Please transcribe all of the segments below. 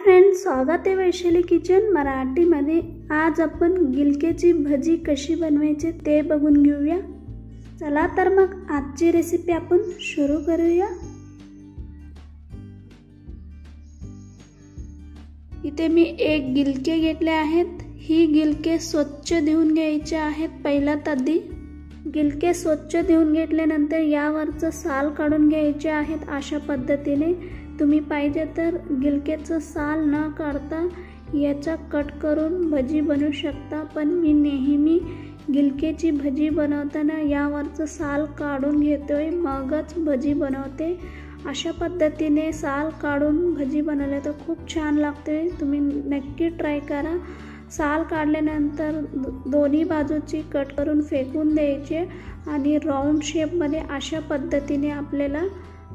Friends, स्वागत आहे Vaishali kitchen मराठीमध्ये। आज आपण गिलक्याची भजी कशी बनवायची ते बघून घेऊया। चला तर मग आजची रेसिपी आपण सुरू करूया। इथे मी एक गिलके घेतले आहेत। ही गिलके स्वच्छ धुवून घ्यायचे आहेत। पहिला तद्दी गिलके स्वच्छ धुवून घेतल्यानंतर यावरचं साल काढून घ्यायचे आहेत। अशा पद्धतीने तुम्ही पाहिजे तर गिलक्याचं साल न काढता याचा कट करून भजी बनवू शकता, पण मी नेहमी गिलक्याची भजी बनवताना यावरचं साल काढून घेतोय, मगच भजी बनवते। अशा पद्धतीने साल काढून भजी बनवले तर खूप छान लागते। तुम्ही नक्की ट्राय करा। साल काढल्यानंतर दोन्ही बाजूची कट करून फेकून द्यायचे आणि राऊंड शेपमध्ये अशा पद्धतीने आपल्याला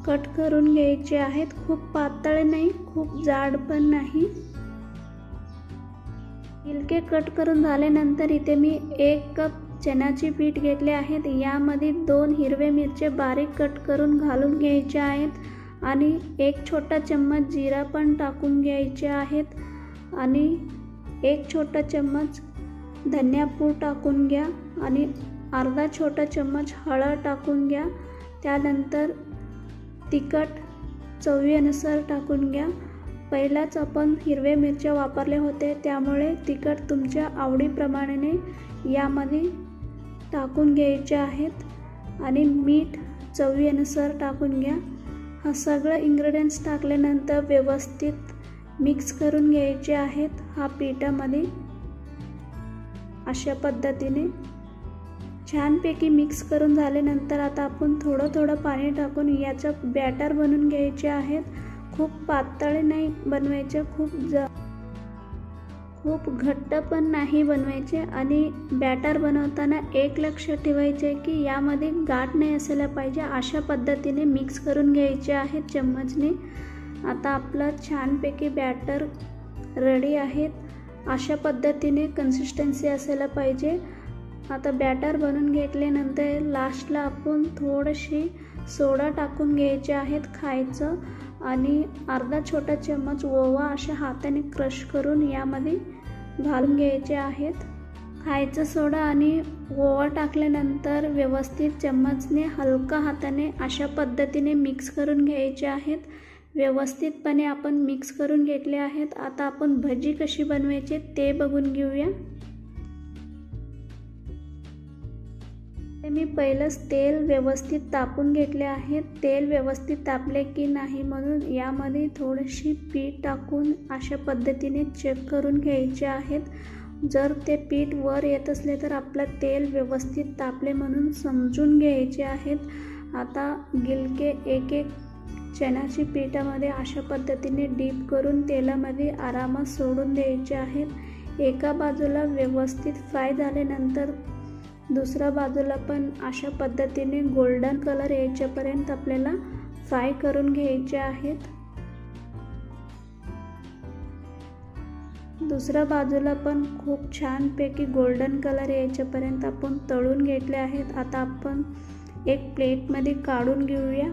कट करून घ्यायचे आहेत। खूप पातळ नाही, खूप जाड पण नाही। गिलके कट करून झाल्यानंतर इथे मी 1 कप चण्याचे पीठ घेतले आहेत। यामध्ये 2 हिरवे मिरचे बारीक कट करून घालून घ्यायचे आहेत आणि 1 छोटा चम्मच जीरा पण टाकून घ्यायचे आहेत आणि 1 छोटा चम्मच धनियापूड टाकून घ्या आणि अर्धा छोटा चम्मच हळद टाकून घ्या। त्यानंतर तिखट चवीनुसार टाकून घ्या। पहिलाच आपण हिरवे मिरच्या वापरले होते, त्यामुळे तिखट तुमच्या आवडीप्रमाणे यामध्ये टाकून घ्यायचे आहेत आणि मीठ चवीनुसार टाकून घ्या। हा सगळं इन्ग्रेडियंट्स टाकल्यानंतर व्यवस्थित मिक्स करून घ्यायचे आहेत हा पिठामध्ये। अशा पद्धतीने छानपैकी मिक्स करून झाल्यानंतर आता आपण थोडं पाणी टाकून याचा बॅटर बनवून घ्यायचे आहेत। खूप पातळ नाही बनवायचे, खूप घट्ट पण नाही बनवायचे। आणि बॅटर बनवताना एक लक्ष ठेवायचे की यामध्ये गाठ नाही असायला पाहिजे। अशा पद्धतीने मिक्स करून घ्यायचे आहेत चम्मचने। आता आपला छानपैकी बॅटर रेडी आहे। अशा पद्धतीने कन्सिस्टन्सी असायला पाहिजे। आता बॅटर बनवून घेतल्यानंतर लास्टला आपण थोडीशी सोडा टाकून घ्यायचे आहेत खायचं आणि अर्धा छोटा चम्मच ओवा अशा हाताने क्रश करून यामध्ये घालून घ्यायचे आहेत। खायचा सोडा आणि ओवा टाकल्यानंतर व्यवस्थित चम्मचने हलका हाताने अशा पद्धतीने मिक्स करून घ्यायचे आहेत। व्यवस्थितपणे आपण मिक्स करून घेतले आहेत। आता आपण भजी कशी बनवायची ते बघून घेऊया। मी पहिलंच तेल व्यवस्थित तापून घेतले आहे। तेल व्यवस्थित तापले की नाही म्हणून यामध्ये थोडीशी पीठ टाकून अशा पद्धतीने चेक करून घ्यायचे आहेत। जर ते पीठ वर येत असले तर आपलं तेल व्यवस्थित तापले म्हणून समजून घ्यायचे आहेत। आता गिलके एक चण्याच्या पिठामध्ये अशा पद्धतीने डीप करून तेलामध्ये आरामात सोडून द्यायचे आहेत। एका बाजूला व्यवस्थित फ्राय झाल्यानंतर दुसऱ्या बाजूला पण अशा पद्धतीने गोल्डन कलर यायच्यापर्यंत आपल्याला फ्राय करून घ्यायचे आहेत। दुसऱ्या बाजूला पण खूप छानपैकी गोल्डन कलर यायच्यापर्यंत आपण तळून घेतले आहेत। आता आपण एक प्लेटमध्ये काढून घेऊया।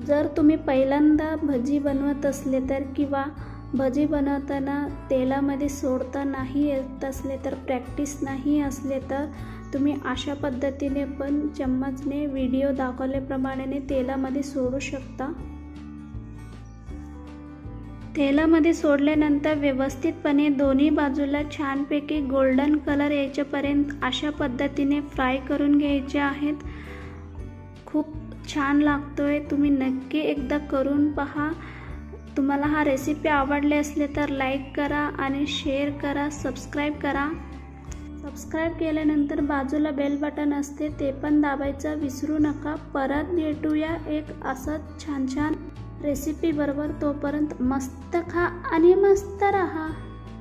जर तुम्ही पहिल्यांदा भजी बनवत असले तर किंवा भजी बनवताना तेलामध्ये सोडता नाही येत असले तर, प्रॅक्टिस नाही असले तर तुम्ही अशा पद्धतीने पण चम्मचने व्हिडिओ दाखवल्याप्रमाणे तेलामध्ये सोडू शकता। तेलामध्ये सोडल्यानंतर व्यवस्थितपणे दोन्ही बाजूला छानपैकी गोल्डन कलर यायच्यापर्यंत अशा पद्धतीने फ्राय करून घ्यायचे आहेत। खूप छान लागतोय, तुम्ही नक्की एकदा करून पहा। तुम्हाला हा रेसिपी आवडले असले तर लाईक करा आणि शेअर करा, सबस्क्राईब करा। सबस्क्राईब केल्यानंतर बाजूला बेल बटन असते ते पण दाबायचं विसरू नका। परत भेटूया एक असंच छान रेसिपी बरोबर। तोपर्यंत मस्त खा आणि मस्त रहा।